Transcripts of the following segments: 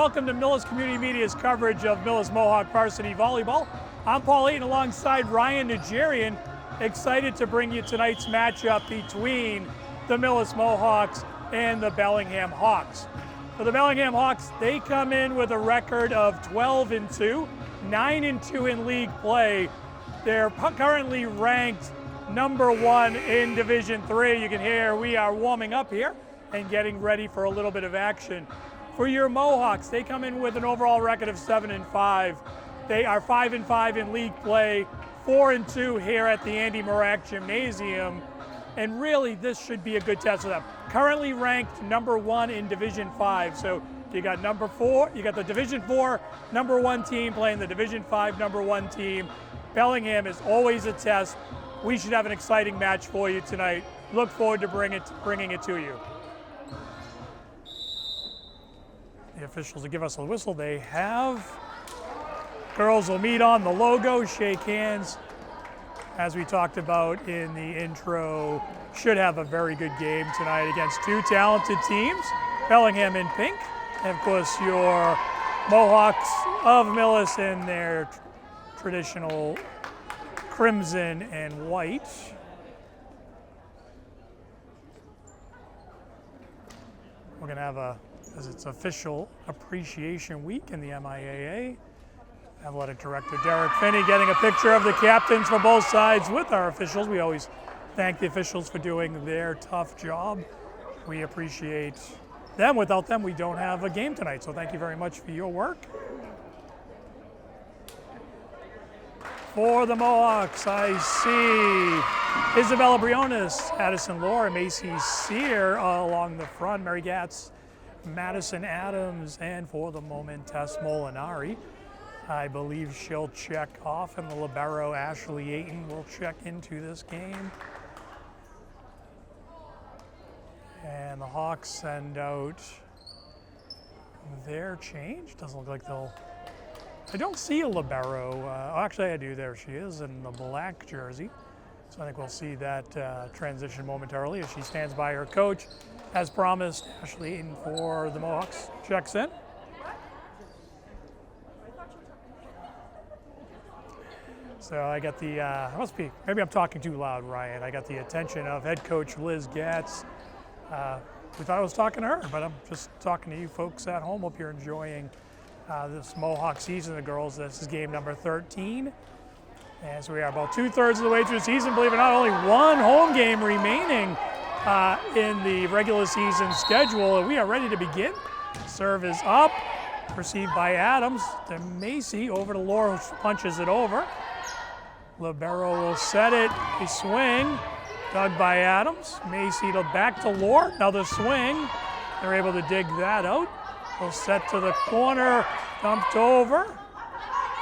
Welcome to Millis Community Media's coverage of Millis Mohawk Varsity Volleyball. I'm Paul Ayton alongside Ryan Nigerian, excited to bring you tonight's matchup between the Millis Mohawks and the Bellingham Hawks. For the Bellingham Hawks, they come in with a record of 12-2, 9-2 in league play. They're currently ranked number 1 in Division 3. You can hear we are warming up here and getting ready for a little bit of action. For your Mohawks, they come in with an overall record of 7-5. They are 5-5 in league play, 4-2 here at the Andy Morak Gymnasium. And really, this should be a good test for them. Currently ranked number 1 in Division 5. So you got number 4, you got the Division 4 number 1 team playing the Division 5 number 1 team. Bellingham is always a test. We should have an exciting match for you tonight. Look forward to bringing it to you. The officials will give us a whistle. They have. Girls will meet on the logo, shake hands. As we talked about in the intro, should have a very good game tonight against two talented teams, Bellingham in pink, and of course your Mohawks of Millis in their traditional crimson and white. We're going to have as it's official appreciation week in the MIAA. Athletic Director Derek Finney getting a picture of the captains for both sides with our officials. We always thank the officials for doing their tough job. We appreciate them. Without them, we don't have a game tonight. So thank you very much for your work. For the Mohawks, I see Isabella Briones, Addison Lohr, Macy Sear along the front, Mary Gatz, Madison Adams, and for the moment, Tess Molinari. I believe she'll check off, and the libero, Ashley Ayton, will check into this game. And the Hawks send out their change. Doesn't look like they'll... I don't see a libero. Actually, I do. There she is in the black jersey. So I think we'll see that transition momentarily as she stands by her coach. As promised, Ashley Ayton for the Mohawks checks in. So I got the, maybe I'm talking too loud, Ryan. I got the attention of head coach Liz Gatz. We thought I was talking to her, but I'm just talking to you folks at home. Hope you're enjoying this Mohawk season, the girls. This is game number 13. And so we are about 2/3 of the way through the season. Believe it or not, only one home game remaining in the regular season schedule. And we are ready to begin. Serve is up, received by Adams to Macy, over to Lohr, who punches it over. Libero will set it, a swing, dug by Adams. Macy back to Lohr, another swing. They're able to dig that out. They'll set to the corner, dumped over.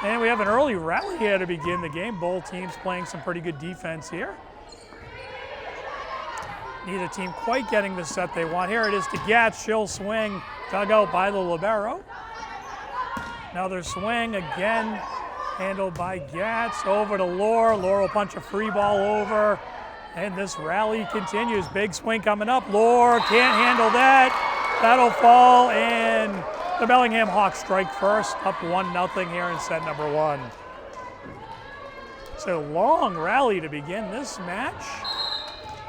And we have an early rally here to begin the game. Both teams playing some pretty good defense here. Neither team quite getting the set they want. Here it is to Gatz, she'll swing, dug out by the libero. Another swing again. Handled by Gatz, over to Lohr. Lohr will punch a free ball over, and this rally continues. Big swing coming up. Lohr can't handle that. That'll fall, and the Bellingham Hawks strike first, up 1-0 here in set number 1. So long rally to begin this match.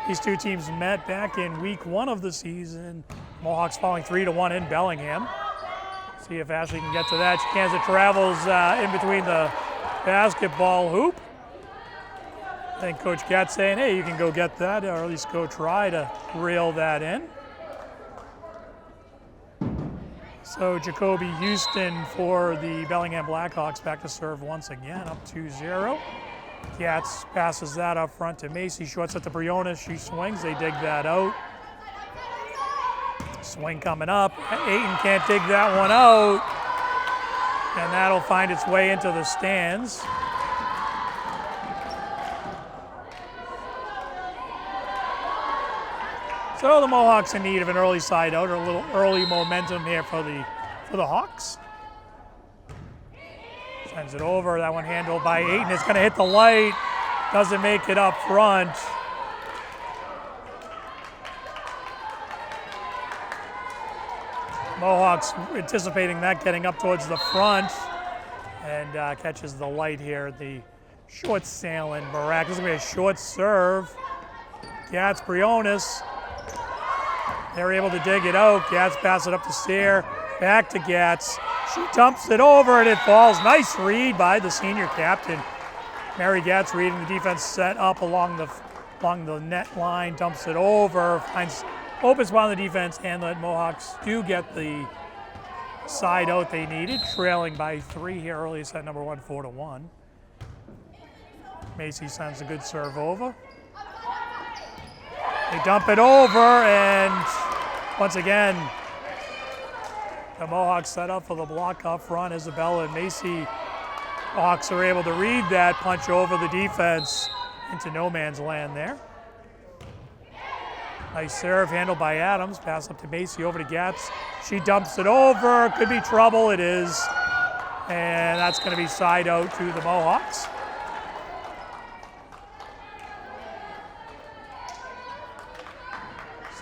These two teams met back in week 1 of the season. Mohawks falling 3-1 in Bellingham. See if Ashley can get to that. She can as it travels in between the basketball hoop. I think Coach Gatz saying, hey, you can go get that, or at least go try to reel that in. So Jacoby Houston for the Bellingham Blackhawks back to serve once again, up 2-0. Gatz passes that up front to Macy. Shorts at the Briones. She swings. They dig that out. Swing coming up. Ayton can't dig that one out. And that'll find its way into the stands. So the Mohawks in need of an early side out, or a little early momentum here for the Hawks. Sends it over. That one handled by Ayton. It's going to hit the light. Doesn't make it up front. Mohawks anticipating that, getting up towards the front, and catches the light here. The short sailing Barak. This is going to be a short serve. Gats, Briones. They're able to dig it out. Gats pass it up the stair. Back to Gats. She dumps it over and it falls. Nice read by the senior captain. Mary Gats reading the defense set up along the net line. Dumps it over. Finds open spot on the defense, and the Mohawks do get the side out they needed. Trailing by 3 here early set number 1, 4-1. Macy sends a good serve over. They dump it over, and once again, the Mohawks set up for the block up front. Isabella and Macy. Mohawks are able to read that, punch over the defense into no man's land there. Nice serve handled by Adams. Pass up to Macy, over to Gats. She dumps it over. Could be trouble. It is. And that's going to be side out to the Mohawks.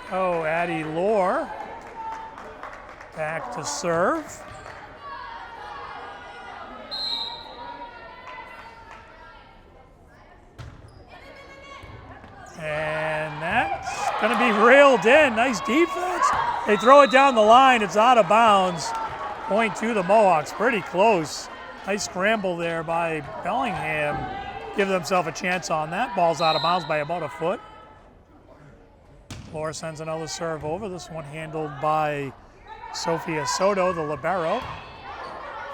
So Addie Lohr back to serve. And that's going to be railed in. Nice defense. They throw it down the line. It's out of bounds. Point to the Mohawks. Pretty close. Nice scramble there by Bellingham. Give themselves a chance on that. Ball's out of bounds by about a foot. Lohr sends another serve over. This one handled by Sophia Soto, the libero.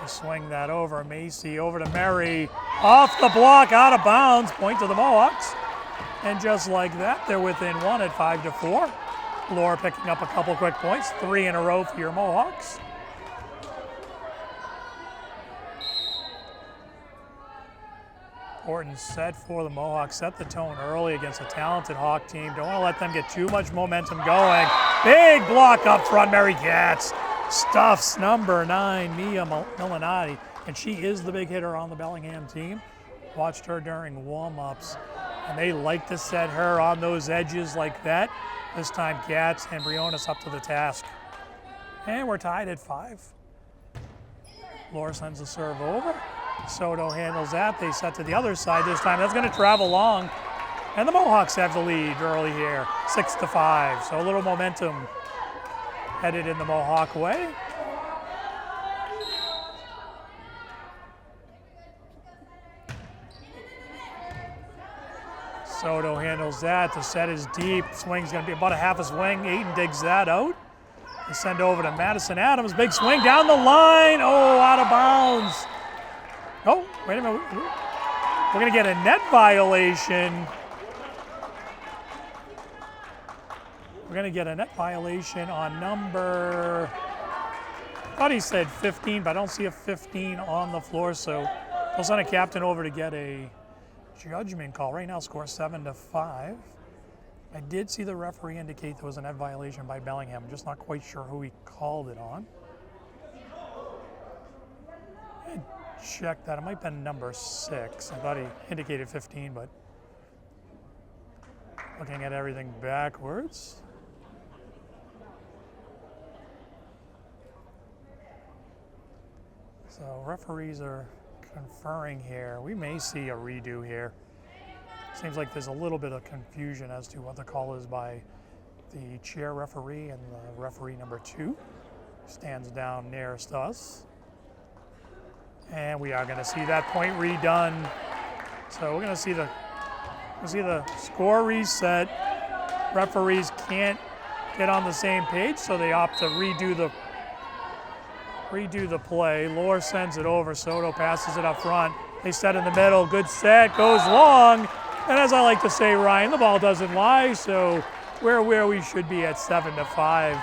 They swing that over. Macy over to Mary. Off the block, out of bounds. Point to the Mohawks. And just like that, they're within 1 at 5-4. Lohr picking up a couple quick points. 3 in a row for your Mohawks. Important set for the Mohawks. Set the tone early against a talented Hawk team. Don't want to let them get too much momentum going. Big block up front. Mary Gats stuffs number 9, Mia Milinati. And she is the big hitter on the Bellingham team. Watched her during warm-ups. And they like to set her on those edges like that. This time Gats and Briones up to the task. And we're tied at 5. Lohr sends the serve over. Soto handles that. They set to the other side this time. That's going to travel long. And the Mohawks have the lead early here, 6-5. So a little momentum headed in the Mohawk way. Soto handles that. The set is deep. Swing's going to be about a half a swing. Ayton digs that out. They send over to Madison Adams. Big swing down the line. Oh, out of bounds. Oh, wait a minute. We're going to get a net violation. We're going to get a net violation on number, I thought he said 15, but I don't see a 15 on the floor. So we'll send a captain over to get a judgment call. Right now, score 7-5. I did see the referee indicate there was a net violation by Bellingham. I'm just not quite sure who he called it on. Check that. It might have been number 6. I thought he indicated 15, but looking at everything backwards. So referees are conferring here. We may see a redo here. Seems like there's a little bit of confusion as to what the call is by the chair referee and the referee number 2. Stands down nearest us. And we are going to see that point redone. So we're going to see the score reset. Referees can't get on the same page, so they opt to redo the play. Lohr sends it over. Soto passes it up front. They set in the middle. Good set. Goes long. And as I like to say, Ryan, the ball doesn't lie. So we're where we should be at 7-5.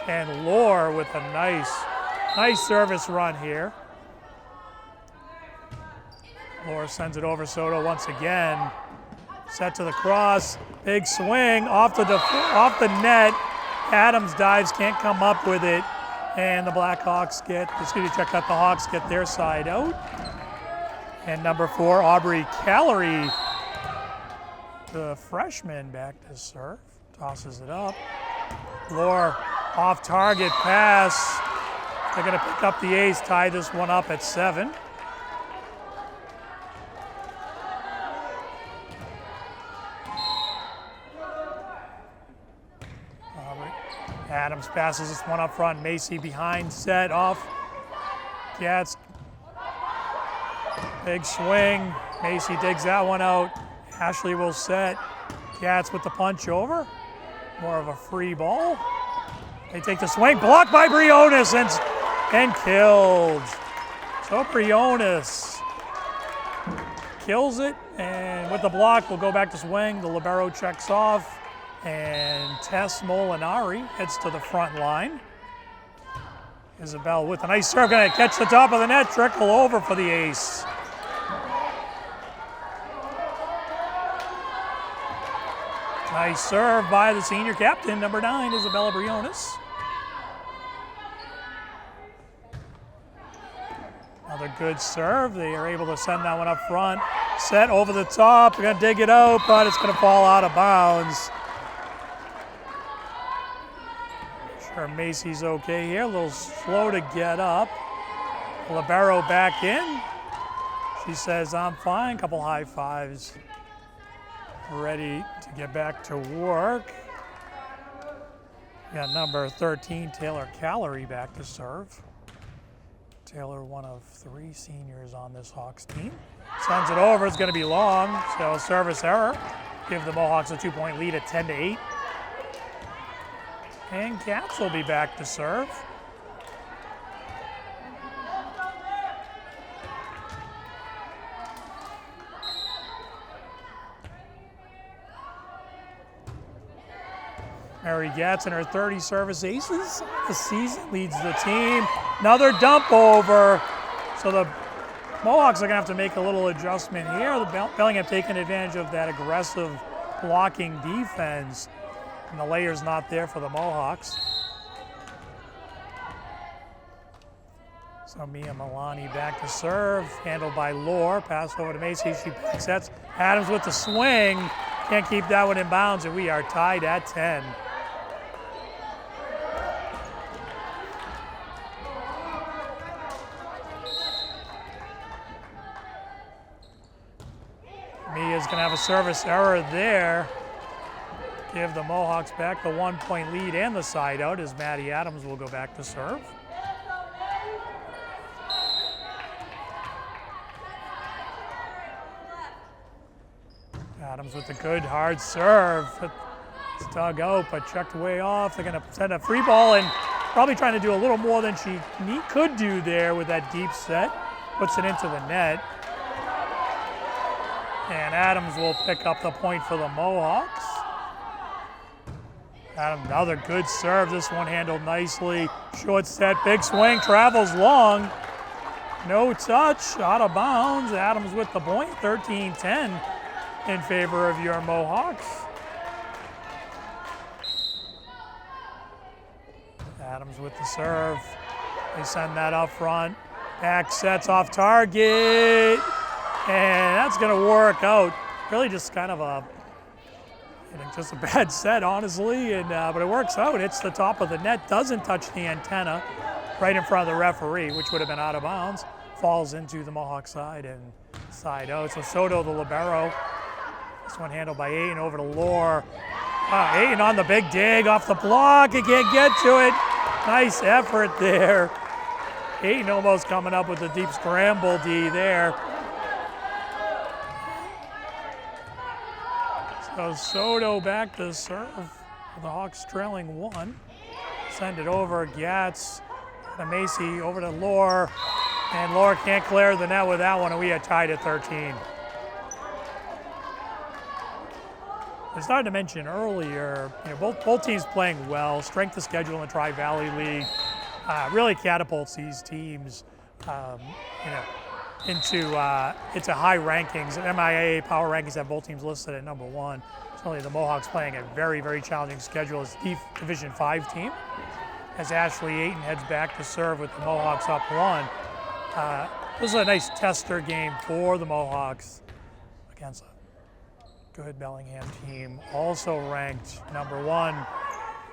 And Lohr with a nice service run here. Lohr sends it over. Soto once again. Set to the cross. Big swing off the net. Adams dives, can't come up with it. And the Hawks get their side out. And number 4, Aubrey Callery, the freshman, back to serve. Tosses it up. Lohr Off target pass. They're going to pick up the ace, tie this one up at 7. Adams passes this one up front. Macy behind, set, off. Gats. Big swing. Macy digs that one out. Ashley will set. Gats with the punch over. More of a free ball. They take the swing. Blocked by Briones and killed. So Briones kills it. And with the block, we'll go back to swing. The libero checks off. And Tess Molinari heads to the front line. Isabel with a nice serve, gonna catch the top of the net, trickle over for the ace. Nice serve by the senior captain, number 9, Isabella Briones. Another good serve. They are able to send that one up front. Set over the top, they're gonna dig it out, but it's gonna fall out of bounds. Sure, Macy's okay here. A little slow to get up. Libero back in. She says, I'm fine. Couple high fives. Ready to get back to work. We got number 13, Taylor Callery, back to serve. Taylor, one of 3 seniors on this Hawks team. Sends it over. It's going to be long. So service error. Give the Mohawks a 2-point lead at 10-8. And Cats will be back to serve. Mary Gatson, her 30 service aces the season, leads the team. Another dump over. So the Mohawks are going to have to make a little adjustment here. The Bellingham taking advantage of that aggressive blocking defense. And the layer's not there for the Mohawks. So Mia Milani back to serve, handled by Lore. Pass over to Macy, she sets. Adams with the swing. Can't keep that one in bounds, and we are tied at 10. Mia's gonna have a service error there. Give the Mohawks back the 1-point lead and the side out as Maddie Adams will go back to serve. Adams with a good hard serve. It's dug out but checked way off. They're going to send a free ball and probably trying to do a little more than she could do there with that deep set. Puts it into the net. And Adams will pick up the point for the Mohawks. Adams, another good serve. This one handled nicely. Short set, big swing, travels long. No touch, out of bounds. Adams with the point, 13-10 in favor of your Mohawks. Adams with the serve. They send that up front. Back sets off target. And that's going to work out. Really just kind of a just a bad set, honestly, but it works out. It's the top of the net, doesn't touch the antenna right in front of the referee, which would have been out of bounds. Falls into the Mohawk side and side out. So Soto, the libero. This one handled by Ayton over to Lore. Ayton on the big dig off the block. He can't get to it. Nice effort there. Ayton almost coming up with a deep scramble D there. So Soto back to serve. The Hawks trailing 1. Send it over. Gats to Macy over to Lore. And Lore can't clear the net with that one, and we are tied at 13. I started to mention earlier, both teams playing well. Strength of schedule in the Tri-Valley League really catapults these teams, into high rankings. MIAA power rankings have both teams listed at number 1. Certainly the Mohawks playing a very, very challenging schedule as Division 5 team. As Ashley Ayton heads back to serve with the Mohawks up 1. This is a nice tester game for the Mohawks against a good Bellingham team, also ranked number 1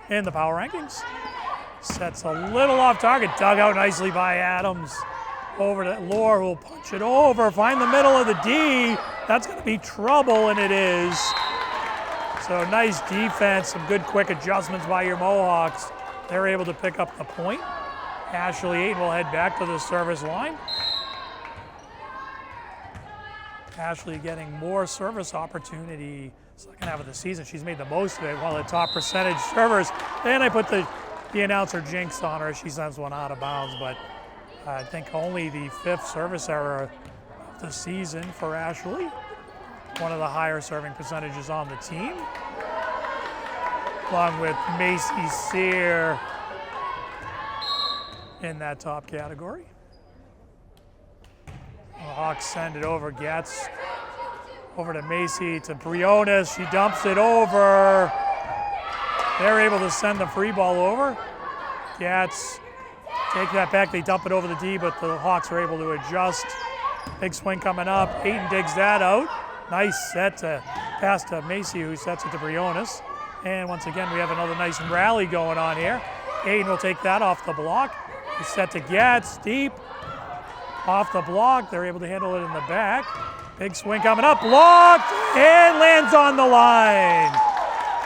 in the power rankings. Sets a little off target, dug out nicely by Adams. Over to Lohr, who will punch it over, find the middle of the D. That's going to be trouble, and it is. So nice defense, some good quick adjustments by your Mohawks. They're able to pick up the point. Ashley Ayton will head back to the service line. Ashley getting more service opportunity second half of the season. She's made the most of it, one of the top percentage servers. Then I put the announcer jinx on her. She sends one out of bounds, but I think only the 5th service error of the season for Ashley. One of the higher serving percentages on the team. Along with Macy Sear in that top category. The Hawks send it over. Getz over to Macy, to Briones. She dumps it over. They're able to send the free ball over. Getz take that back. They dump it over the D, but the Hawks are able to adjust. Big swing coming up. Ayton digs that out. Nice set to pass to Macy, who sets it to Briones. And once again, we have another nice rally going on here. Ayton will take that off the block. He's set to Getz, deep. Off the block. They're able to handle it in the back. Big swing coming up. Blocked and lands on the line.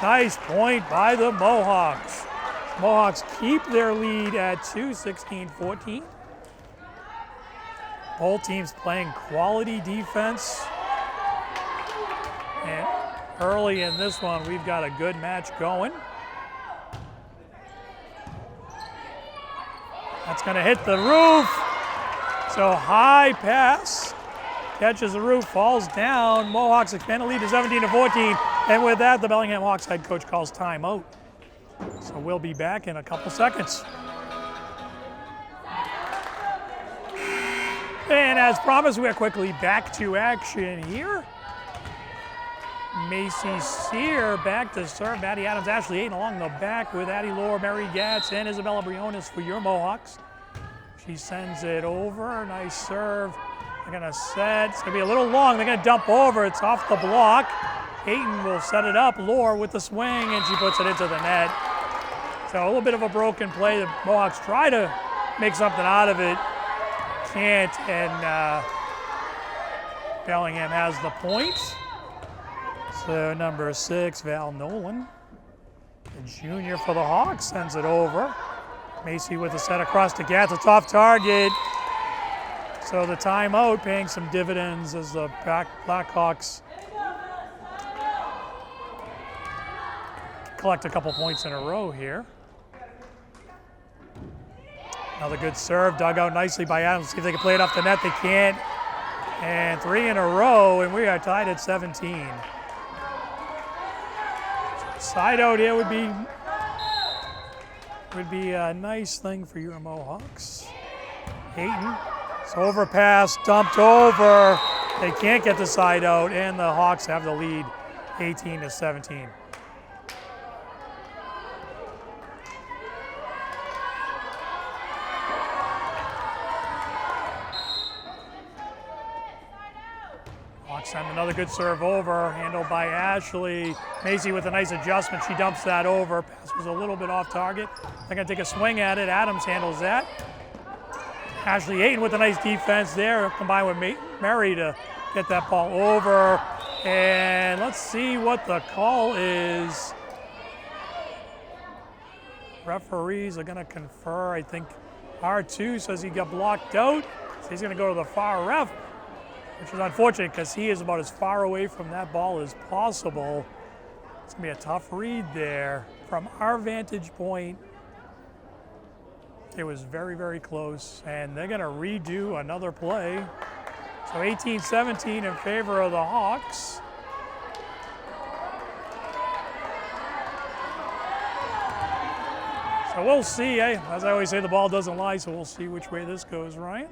Nice point by the Mohawks. Mohawks keep their lead at 2, 16-14. Both teams playing quality defense. And early in this one, we've got a good match going. That's going to hit the roof. So high pass. Catches the roof, falls down. Mohawks expand the lead to 17-14. And with that, the Bellingham Hawks head coach calls timeout. So we'll be back in a couple seconds. And as promised, we are quickly back to action here. Macy Sear back to serve. Maddie Adams, Ashley Ayton along the back with Addie Lohr, Mary Getz, and Isabella Briones for your Mohawks. She sends it over. Nice serve. They're going to set. It's going to be a little long. They're going to dump over. It's off the block. Ayton will set it up. Lohr with the swing, and she puts it into the net. So a little bit of a broken play. The Mohawks try to make something out of it. Can't, and Bellingham has the point. So number 6, Val Nolan, the junior for the Hawks, sends it over. Macy with the set across to Getz. It's off target. So the timeout paying some dividends as the Blackhawks collect a couple points in a row here. Another good serve, dug out nicely by Adams. See if they can play it off the net. They can't. And 3 in a row, and we are tied at 17. Side out here would be a nice thing for your Mohawks. Ayton, it's overpass, dumped over. They can't get the side out, and the Hawks have the lead, 18-17. Hawks send another good serve over, handled by Ashley. Macy with a nice adjustment. She dumps that over. Pass was a little bit off target. They're going to take a swing at it. Adams handles that. Ashley Ayton with a nice defense there, combined with Mary to get that ball over. And let's see what the call is. Referees are going to confer. I think R2 says he got blocked out. So he's going to go to the far ref, which is unfortunate because he is about as far away from that ball as possible. It's going to be a tough read there. From our vantage point, it was very, very close, and they're going to redo another play. So 18-17 in favor of the Hawks. So we'll see. As I always say, the ball doesn't lie, so we'll see which way this goes, Ryan.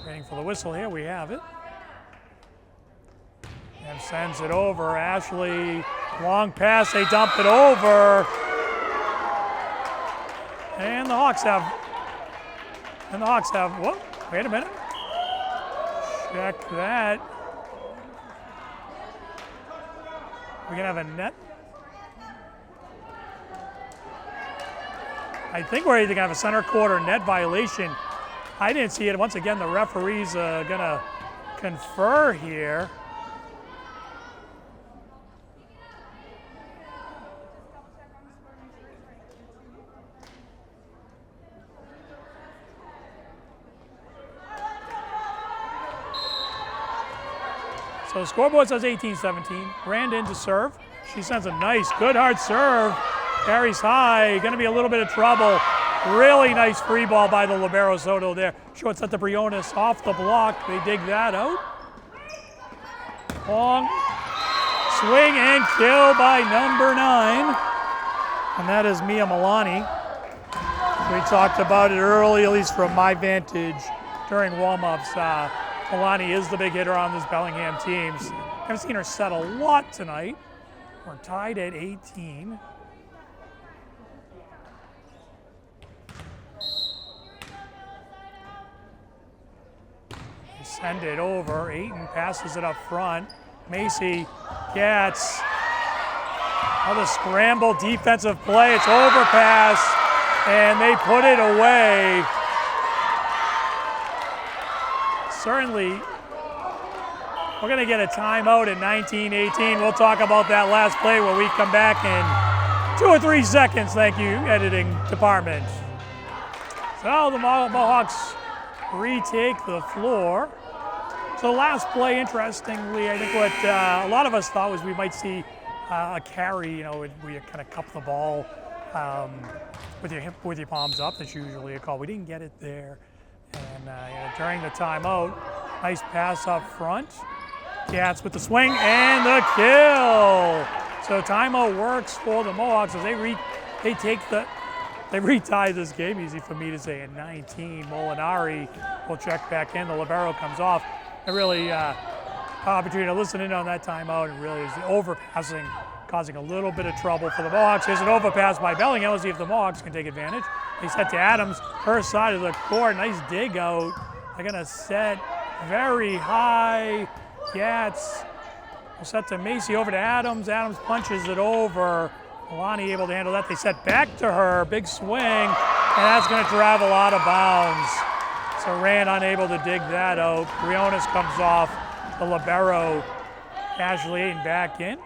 Waiting for the whistle here, we have it. And sends it over. Ashley, long pass, they dump it over. And the Hawks have, whoa, wait a minute. Check that. We're gonna have a net. I think we're either going to have a center court or net violation. I didn't see it. Once again, the referee's going to confer here. So the scoreboard says 18-17. Brandon to serve. She sends a nice, good hard serve. Carries high. Going to be a little bit of trouble. Really nice free ball by the libero Soto there. Short set to Briones off the block. They dig that out. Long swing and kill by number 9. And that is Mia Milani. We talked about it early, at least from my vantage during warm-ups. Milani is the big hitter on this Bellingham team. I've seen her set a lot tonight. We're tied at 18. They send it over. Ayton passes it up front. Macy gets another scramble defensive play. It's overpass, and they put it away. Certainly, we're going to get a timeout at 19-18. We'll talk about that last play when we come back in 2 or 3 seconds. Thank you, editing department. So the Mohawks retake the floor. So the last play, interestingly, I think what a lot of us thought was we might see a carry, where you kind of cup the ball with your palms up. That's usually a call. We didn't get it there. And during the timeout, nice pass up front. Cats with the swing and the kill. So timeout works for the Mohawks as they retie this game. Easy for me to say at 19. Molinari will check back in. The libero comes off. And really opportunity to listen in on that timeout, and really is the overpassing causing a little bit of trouble for the Mohawks. Here's an overpass by Bellingham. Let's see if the Mohawks can take advantage. They set to Adams, her side of the court. Nice dig out. They're going to set very high. Gats will set to Macy, over to Adams. Adams punches it over. Milani able to handle that. They set back to her. Big swing, and that's going to travel out of bounds. So Rand unable to dig that out. Briones comes off. The libero, Ashley Ayton back in.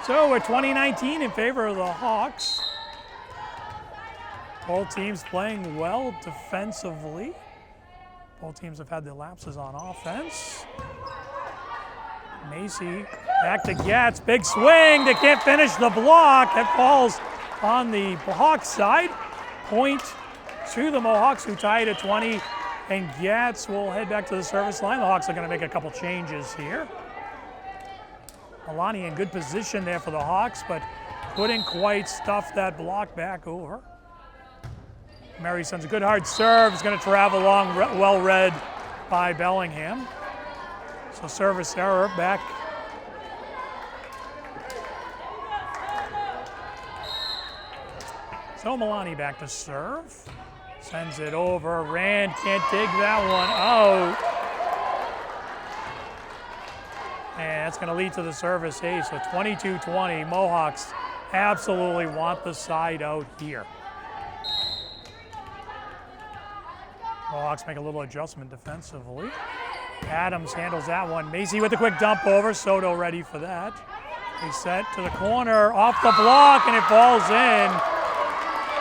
So we're 20-19 in favor of the Hawks. Both teams playing well defensively. Both teams have had their lapses on offense. Macy back to Gats. Big swing. They can't finish the block. That falls on the Hawks side. Point to the Mohawks, who tie it at 20. And Gats will head back to the service line. The Hawks are going to make a couple changes here. Milani in good position there for the Hawks, but couldn't quite stuff that block back over. Mary sends a good hard serve. It's going to travel long, well read by Bellingham. So service error back. So Milani back to serve. Sends it over. Rand can't dig that one out. And that's going to lead to the service ace. So 22-20. Mohawks absolutely want the side out here. Mohawks make a little adjustment defensively. Adams handles that one. Macy with a quick dump over. Soto ready for that. They set to the corner, off the block, and it falls in.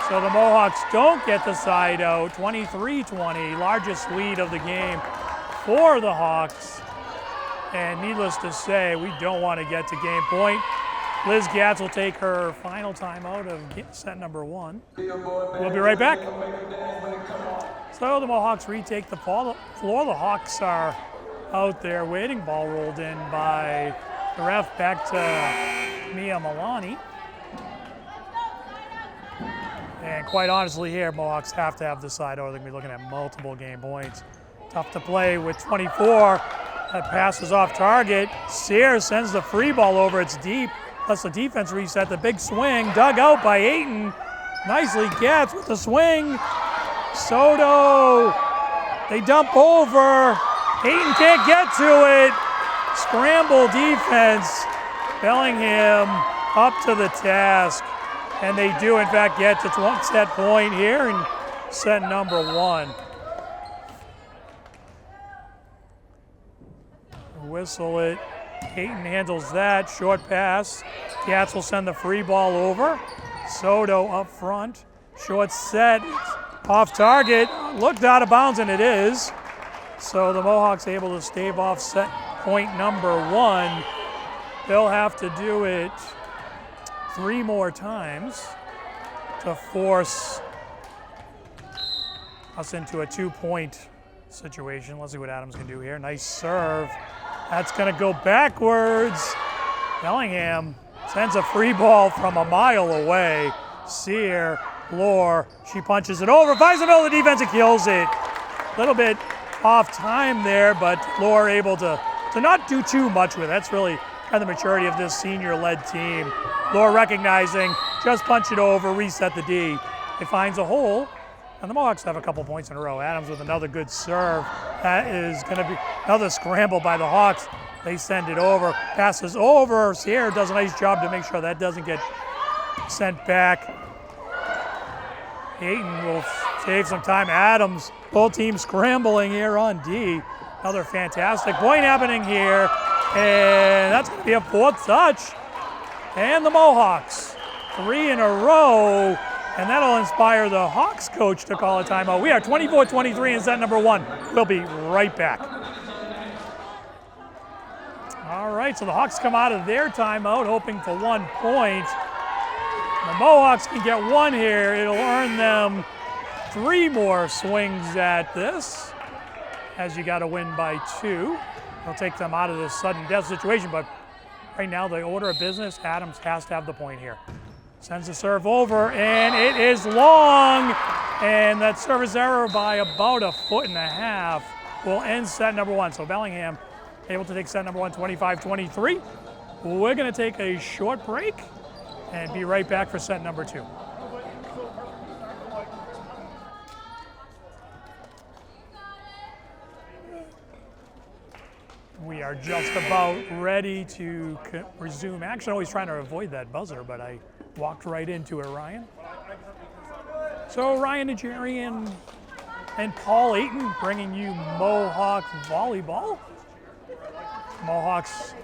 So the Mohawks don't get the side out. 23-20, largest lead of the game for the Hawks. And needless to say, we don't want to get to game point. Liz Gatz will take her final timeout of set number 1. We'll be right back. So the Mohawks retake the floor. The Hawks are out there waiting. Ball rolled in by the ref back to Mia Milani. And quite honestly here, Mohawks have to have the side over. They're going to be looking at multiple game points. Tough to play with 24. That passes off target. Sears sends the free ball over. It's deep. Lets the defense reset. The big swing dug out by Ayton. Nicely gets with the swing. Soto. They dump over. Ayton can't get to it. Scramble defense. Bellingham up to the task. And they do, in fact, get to one set point here in set number 1. Whistle it. Hayton handles that. Short pass. Gats will send the free ball over. Soto up front. Short set. Off target. Looked out of bounds, and it is. So the Mohawks able to stave off set point number 1. They'll have to do it 3 more times to force us into a 2-point situation. Let's see what Adams can do here. Nice serve. That's going to go backwards. Bellingham sends a free ball from a mile away. Sear, Lore, she punches it over, finds the middle of the defense and kills it. A little bit off time there, but Lore able to not do too much with it. That's really kind of the maturity of this senior-led team. Lore recognizing, just punch it over, reset the D. It finds a hole, and the Mohawks have a couple points in a row. Adams with another good serve. That is going to be another scramble by the Hawks. They send it over, passes over. Sierra does a nice job to make sure that doesn't get sent back. Hayton will save some time. Adams, both teams scrambling here on D. Another fantastic point happening here. And that's going to be a 4th touch. And the Mohawks, 3 in a row. And that'll inspire the Hawks coach to call a timeout. We are 24-23 in set number 1. We'll be right back. All right, so the Hawks come out of their timeout hoping for 1 point. The Mohawks can get 1 here. It'll earn them 3 more swings at this, as you got to win by 2. They'll take them out of this sudden death situation, but right now the order of business, Adams has to have the point here. Sends the serve over, and it is long, and that service error by about 1.5 feet will end set number 1. So Bellingham able to take set number 1, 25-23. We're going to take a short break and be right back for set number 2. We are just about ready to resume action. Always trying to avoid that buzzer, but I walked right into it, Ryan. So Ryan Nigerian and Paul Ayton bringing you Mohawk volleyball. Mohawks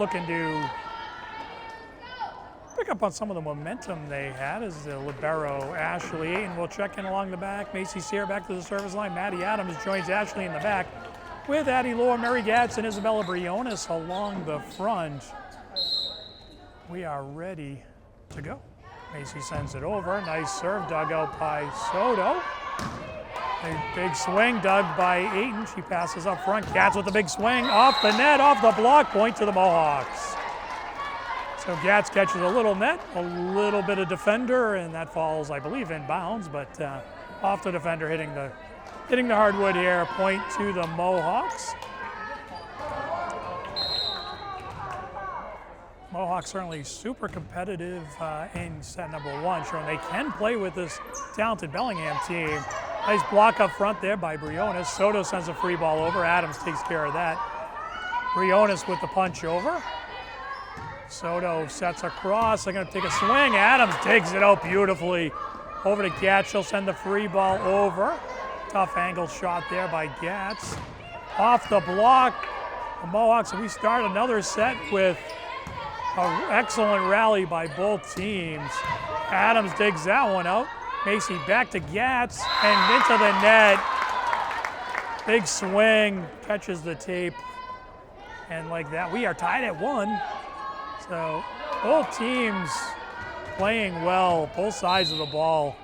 looking to pick up on some of the momentum they had as the libero Ashley Ayton will check in along the back. Macy Sear back to the service line. Maddie Adams joins Ashley in the back with Addie Lohr, Mary Gatz, and Isabella Briones along the front. We are ready to go. Macy sends it over. Nice serve dug out by Soto. A big swing dug by Ayton. She passes up front. Gatz with a big swing off the net, off the block, point to the Mohawks. So Gatz catches a little net, a little bit of defender, and that falls, I believe, in bounds, but off the defender hitting the hardwood here, point to the Mohawks. Mohawks certainly super competitive in set number 1, showing they can play with this talented Bellingham team. Nice block up front there by Briones. Soto sends a free ball over. Adams takes care of that. Briones with the punch over. Soto sets across. They're going to take a swing. Adams digs it out beautifully. Over to Gatz. She'll send the free ball over. Tough angle shot there by Gatz. Off the block. The Mohawks, we start another set with an excellent rally by both teams. Adams digs that one out. Macy back to Gatz and into the net. Big swing, catches the tape. And like that, we are tied at 1. So both teams playing well, both sides of the ball.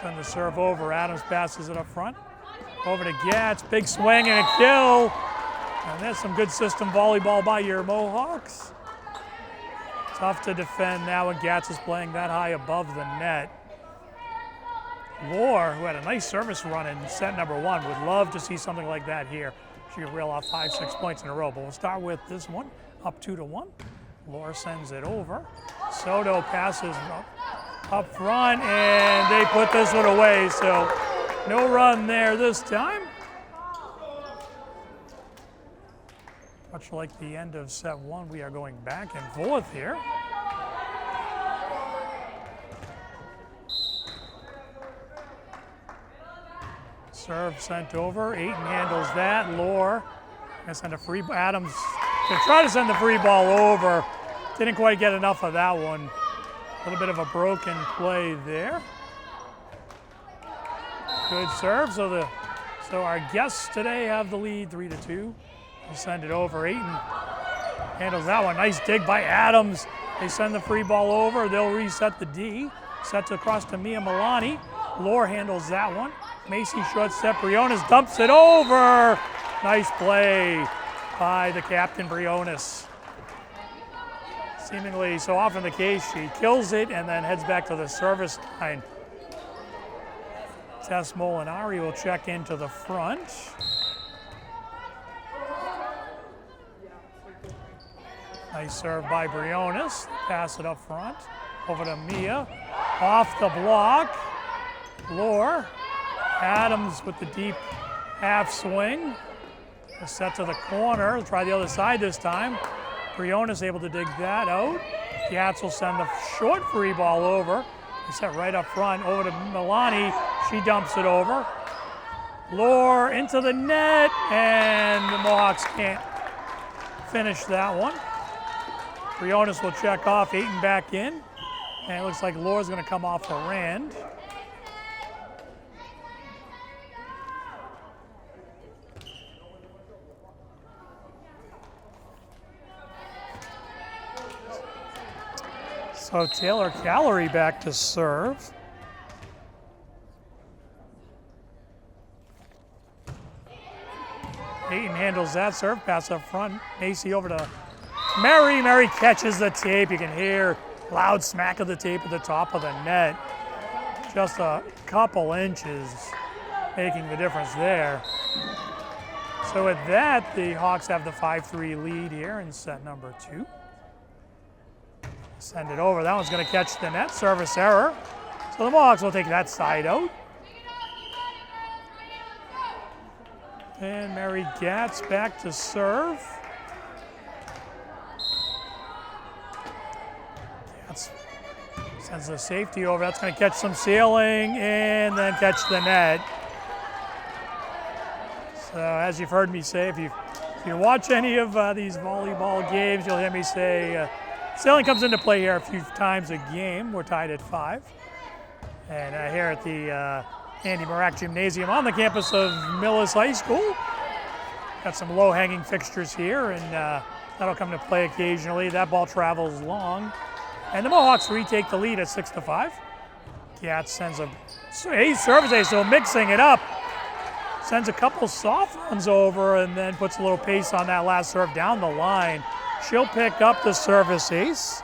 Send the serve over. Adams passes it up front. Over to Gatz. Big swing and a kill. And that's some good system volleyball by your Mohawks. Tough to defend now when Gatz is playing that high above the net. Lohr, who had a nice service run in set number 1, would love to see something like that here. She could reel off 5-6 points in a row, but we'll start with this one, up 2-1. Lohr sends it over. Soto passes up front, and they put this one away, so no run there this time. Much like the end of set one, we are going back and forth here. Serve sent over. Ayton handles that. Lohr gonna send a free. Adams gonna try to send the free ball over. Didn't quite get enough of that one. A little bit of a broken play there. Good serve. So our guests today have the lead 3-2. We'll send it over. Ayton handles that one. Nice dig by Adams. They send the free ball over. They'll reset the D. Sets across to Mia Milani. Lohr handles that one. Macy short step. Briones dumps it over. Nice play by the captain, Briones. Seemingly so often the case, she kills it and then heads back to the service line. Tess Molinari will check into the front. Nice serve by Briones. Pass it up front. Over to Mia. Off the block. Lohr. Adams with the deep half swing. Set to the corner. Try the other side this time. Briones able to dig that out. Gatz will send the short free ball over. They set right up front. Over to Milani. She dumps it over. Lohr into the net, and the Mohawks can't finish that one. Briones will check off. Ayton back in. And it looks like Lohr's going to come off for Rand. So Taylor Callery back to serve. Ayton handles that serve, pass up front. Macy over to Mary. Mary catches the tape. You can hear loud smack of the tape at the top of the net. Just a couple inches making the difference there. So with that, the Hawks have the 5-3 lead here in set number 2. Send it over. That one's going to catch the net. Service error. So the Mohawks will take that side out. And Mary Gatz back to serve. Gatz sends the safety over. That's going to catch some sailing and then catch the net. So as you've heard me say, if you watch any of these volleyball games, you'll hear me say, sailing comes into play here a few times a game. We're tied at 5. And here at the Andy Marak Gymnasium on the campus of Millis High School. Got some low-hanging fixtures here, and that'll come into play occasionally. That ball travels long. And the Mohawks retake the lead at 6-5. Gatz sends a service ace, so mixing it up. Sends a couple soft runs over and then puts a little pace on that last serve down the line. She'll pick up the service ace.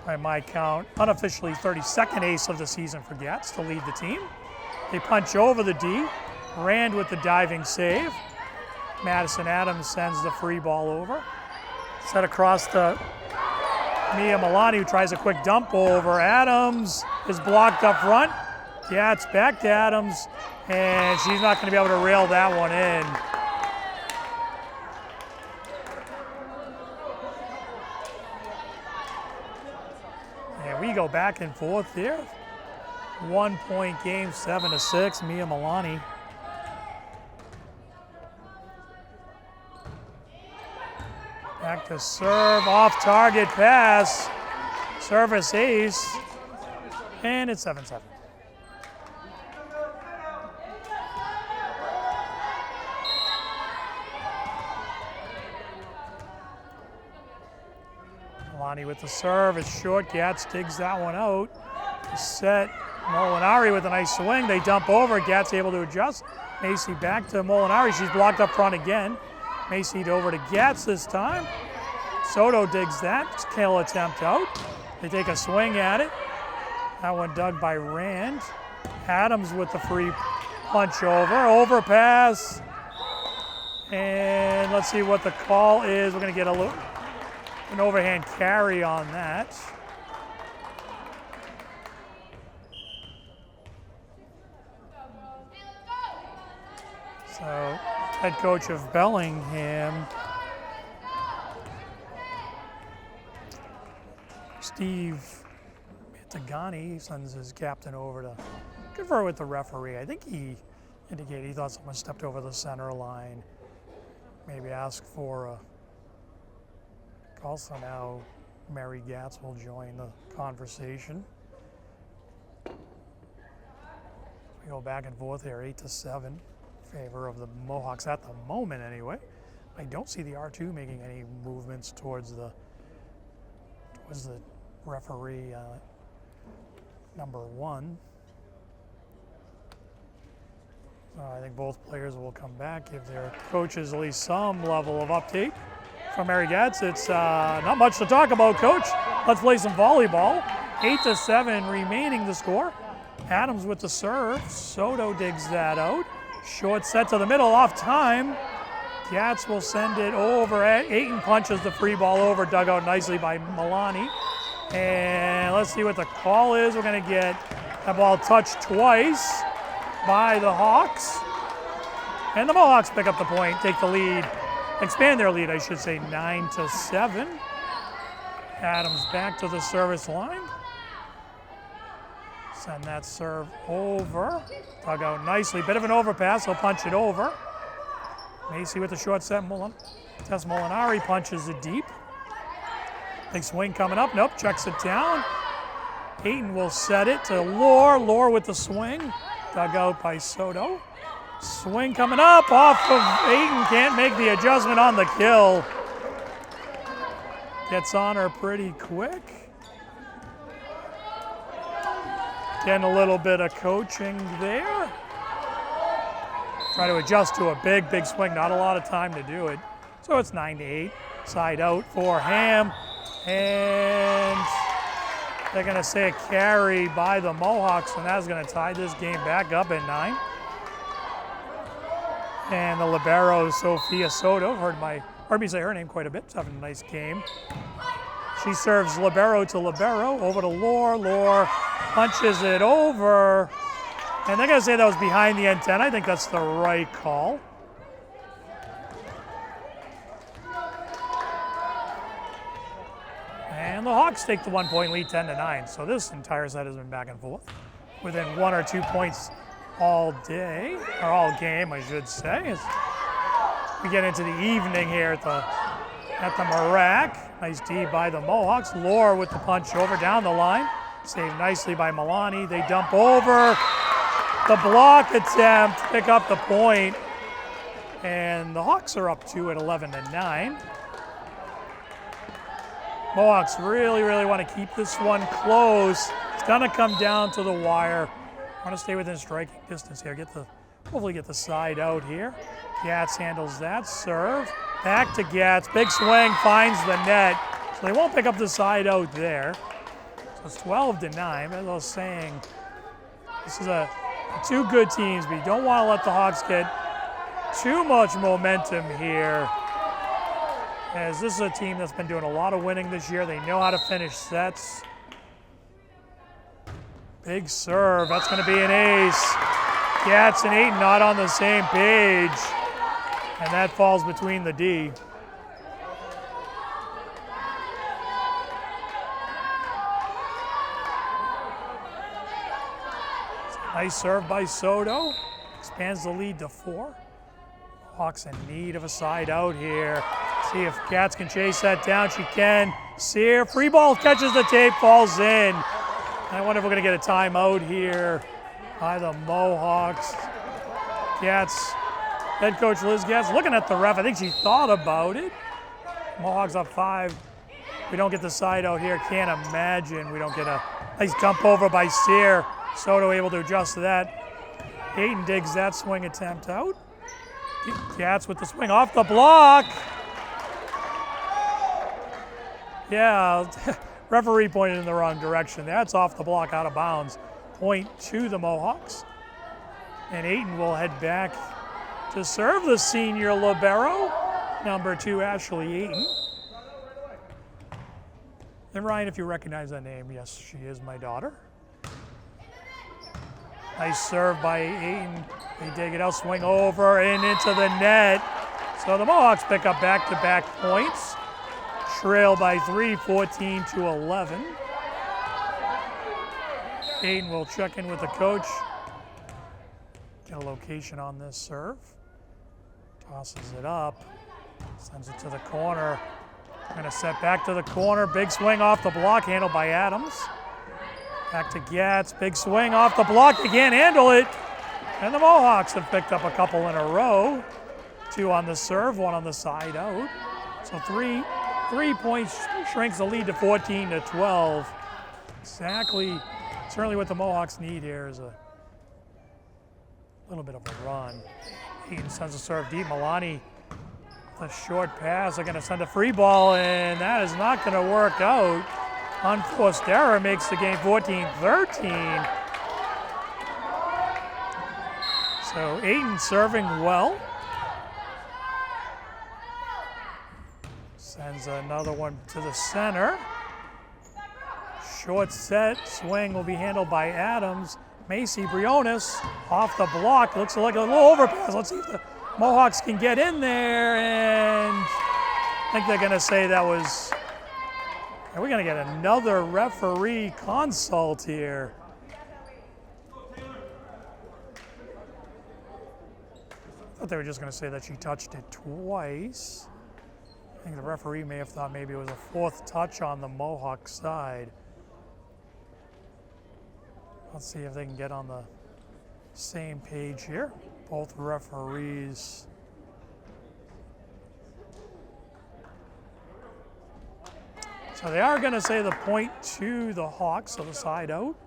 By my count, unofficially 32nd ace of the season for Gatz to lead the team. They punch over the D. Rand with the diving save. Madison Adams sends the free ball over. Set across to Mia Milani, who tries a quick dump over. Adams is blocked up front. Gatz back to Adams, and she's not going to be able to rail that one in. And we go back and forth here. 1-point game, 7-6, Mia Milani. Back to serve, off target pass. Service ace, and it's 7-7. Milani with the serve, it's short. Gatz digs that one out. Set. Molinari with a nice swing. They dump over. Gatz able to adjust. Macy back to Molinari. She's blocked up front again. Macy over to Gatz this time. Soto digs that. Kill attempt out. They take a swing at it. That one dug by Rand. Adams with the free punch over. Overpass. And let's see what the call is. We're going to get an overhand carry on that. So, head coach of Bellingham, Steve Tagani, sends his captain over to confer with the referee. I think he indicated he thought someone stepped over the center line. Maybe ask for a call. So now Mary Gatz will join the conversation. We go back and forth here, 8-7, in favor of the Mohawks at the moment anyway. I don't see the R2 making any movements towards the referee, number 1. I think both players will come back, give their coaches at least some level of update. From Mary Gatz, it's not much to talk about, Coach. Let's play some volleyball. 8-7 remaining the score. Adams with the serve. Soto digs that out. Short set to the middle, off time. Gatz will send it over. Ayton punches the free ball over, dug out nicely by Milani. And let's see what the call is. We're going to get that ball touched twice by the Hawks. And the Mohawks pick up the point, take the lead, expand their lead, I should say, 9-7. Adams back to the service line. Send that serve over. Dug out nicely. Bit of an overpass. He'll punch it over. Macy with the short set. Tess Molinari punches it deep. Big swing coming up. Nope, checks it down. Ayton will set it to Lohr. Lohr with the swing. Dug out by Soto. Swing coming up off of Ayton. Can't make the adjustment on the kill. Gets on her pretty quick. Getting a little bit of coaching there. Try to adjust to a big swing. Not a lot of time to do it. So it's 9-8. Side out for Ham. And they're going to say a carry by the Mohawks, and that's going to tie this game back up at 9. And the libero, Sophia Soto, heard me say her name quite a bit. She's having a nice game. She serves libero to libero, over to Lohr. Lohr punches it over. And they're going to say that was behind the antenna. I think that's the right call. And the Hawks take the 1-point lead, 10-9. So this entire set has been back and forth, within 1 or 2 points all day, or all game, I should say. As we get into the evening here at the Marac. Nice D by the Mohawks. Lohr with the punch over down the line. Saved nicely by Milani. They dump over. The block attempt, pick up the point. And the Hawks are up 2 at 11-9. Mohawks really want to keep this one close. It's going to come down to the wire. Want to stay within striking distance here. Hopefully get the side out here. Gatz handles that serve. Back to Gatz. Big swing, finds the net. So they won't pick up the side out there. So it's 12-9. As I was saying, this is two good teams, but you don't want to let the Hawks get too much momentum here, as this is a team that's been doing a lot of winning this year. They know how to finish sets. Big serve, that's going to be an ace. Gatz and Ayton not on the same page, and that falls between the D. Nice serve by Soto, expands the lead to 4. Hawks in need of a side out here. See if Gatz can chase that down. She can. Sear, free ball, catches the tape, falls in. I wonder if we're going to get a timeout here by the Mohawks. Gatz, head coach Liz Gatz, looking at the ref. I think she thought about it. Mohawks up 5. We don't get the side out here. Can't imagine we don't get a nice dump over by Sear. Soto able to adjust to that. Ayton digs that swing attempt out. Gatz with the swing off the block. Yeah, referee pointed in the wrong direction. That's off the block, out of bounds. Point to the Mohawks. And Ayton will head back to serve the senior libero, number 2, Ashley Ayton. And Ryan, if you recognize that name, yes, she is my daughter. Nice serve by Ayton. They dig it out, swing over and into the net. So the Mohawks pick up back-to-back points. Trail by 3, 14-11. Ayton will check in with the coach. Get a location on this serve. Tosses it up. Sends it to the corner. Going to set back to the corner. Big swing off the block, handled by Adams. Back to Gatz. Big swing off the block. They can't handle it. And the Mohawks have picked up a couple in a row. 2 on the serve, 1 on the side out. So 3 points shrinks the lead to 14-12. Exactly, certainly what the Mohawks need here is a little bit of a run. Ayton sends a serve deep. Milani, a short pass. They're going to send a free ball, and that is not going to work out. Unforced error makes the game 14-13. So Ayton serving well. Sends another one to the center. Short set, swing will be handled by Adams. Macy Briones off the block. Looks like a little overpass. Let's see if the Mohawks can get in there, and I think they're going to say that was, and we're going to get another referee consult here. I thought they were just going to say that she touched it twice. I think the referee may have thought maybe it was a 4th touch on the Mohawk side. Let's see if they can get on the same page here. Both referees. So they are going to say the point to the Hawks, so the side out.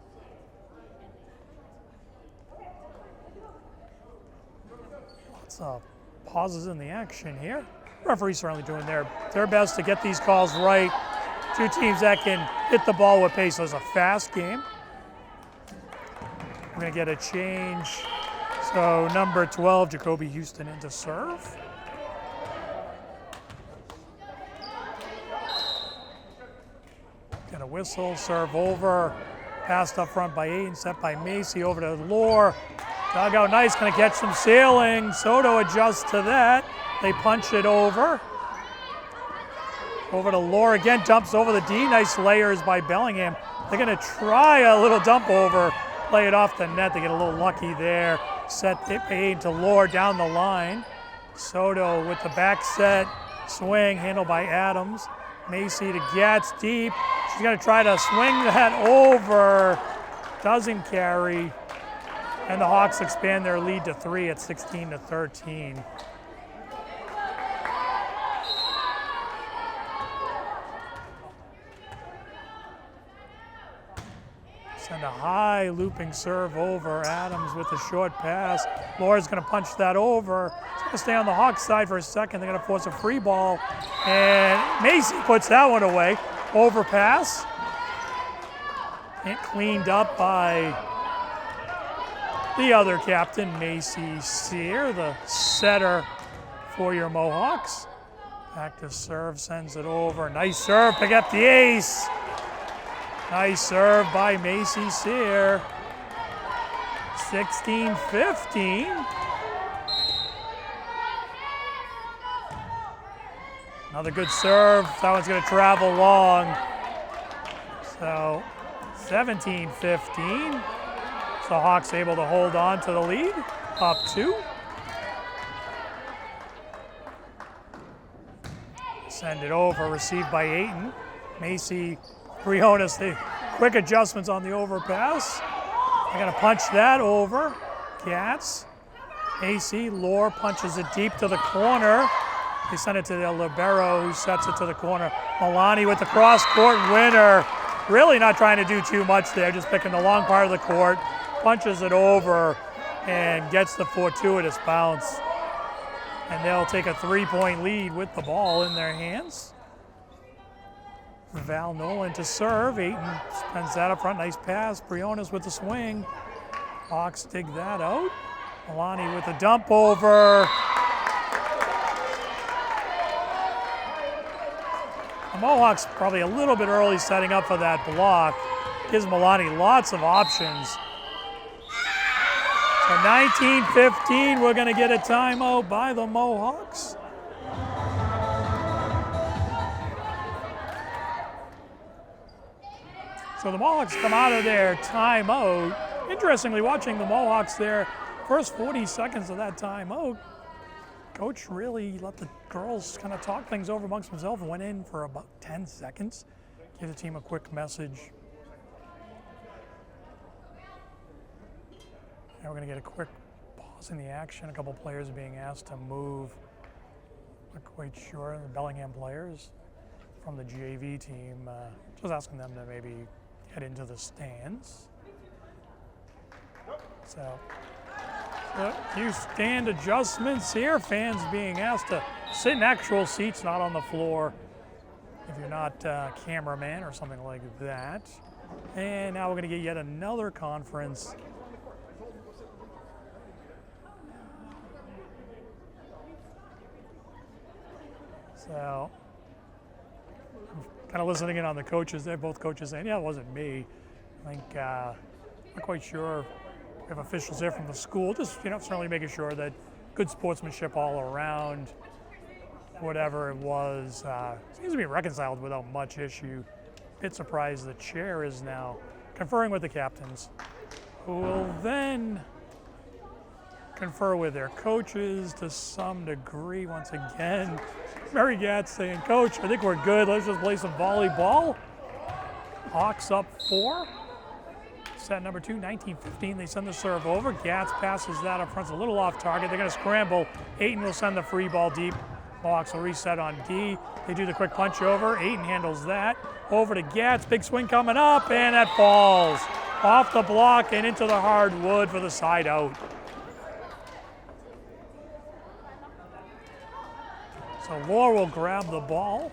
Lots of pauses in the action here. Referees certainly doing their best to get these calls right. 2 teams that can hit the ball with pace. So it's a fast game. We're going to get a change. So number 12, Jacoby Houston into serve. Get a whistle, serve over. Passed up front by Ayton, set by Macy over to Lohr. Dugout nice, going to catch some sailing. Soto adjusts to that. They punch it over. Over to Lohr again, dumps over the D. Nice layers by Bellingham. They're going to try a little dump over, play it off the net. They get a little lucky there. Set Ayton to Lohr down the line. Soto with the back set. Swing handled by Adams. Macy to Gatz deep. She's going to try to swing that over. Doesn't carry. And the Hawks expand their lead to 3 at 16-13. Send a high looping serve over. Adams with a short pass. Lohr's going to punch that over. It's going to stay on the Hawks side for a second. They're going to force a free ball. And Macy puts that one away. Overpass. And cleaned up by the other captain, Macy Sear, the setter for your Mohawks. Back to serve, sends it over. Nice serve, pick up the ace. Nice serve by Macy Sear. 16-15. Another good serve. That one's going to travel long. So 17-15. So Hawks able to hold on to the lead, up 2. Send it over, received by Ayton. Macy Briones, the quick adjustments on the overpass. They're going to punch that over. Gatz. Macy, Lohr punches it deep to the corner. They send it to the libero, who sets it to the corner. Milani with the cross-court winner. Really not trying to do too much there, just picking the long part of the court. Punches it over and gets the fortuitous bounce. And they'll take a 3-point lead with the ball in their hands. Val Nolan to serve. Ayton spends that up front. Nice pass. Briones with the swing. Hawks dig that out. Milani with a dump over. The Mohawks probably a little bit early setting up for that block. Gives Milani lots of options. So 19-15, we're going to get a timeout by the Mohawks. So the Mohawks come out of their timeout. Interestingly, watching the Mohawks there, first 40 seconds of that timeout, coach really let the girls kind of talk things over amongst themselves and went in for about 10 seconds. Give the team a quick message. Now we're going to get a quick pause in the action. A couple players being asked to move. Not quite sure. The Bellingham players from the JV team, just asking them to maybe head into the stands. So a few stand adjustments here. Fans being asked to sit in actual seats, not on the floor if you're not a cameraman or something like that. And now we're going to get yet another conference. So I'm kind of listening in on the coaches. They're both coaches saying, yeah, it wasn't me. I think, not quite sure. We have officials there from the school, just, certainly making sure that good sportsmanship all around, whatever it was. Seems to be reconciled without much issue. Bit surprised the chair is now conferring with the captains, who will then confer with their coaches to some degree. Once again, Mary Gatz saying, Coach, I think we're good. Let's just play some volleyball. Hawks up 4. Set number 2, 19-15. They send the serve over. Gatz passes that up front. It's a little off target. They're going to scramble. Ayton will send the free ball deep. Mohawks will reset on D. They do the quick punch over. Ayton handles that. Over to Gatz. Big swing coming up, and that falls off the block and into the hard wood for the side out. So Lohr will grab the ball,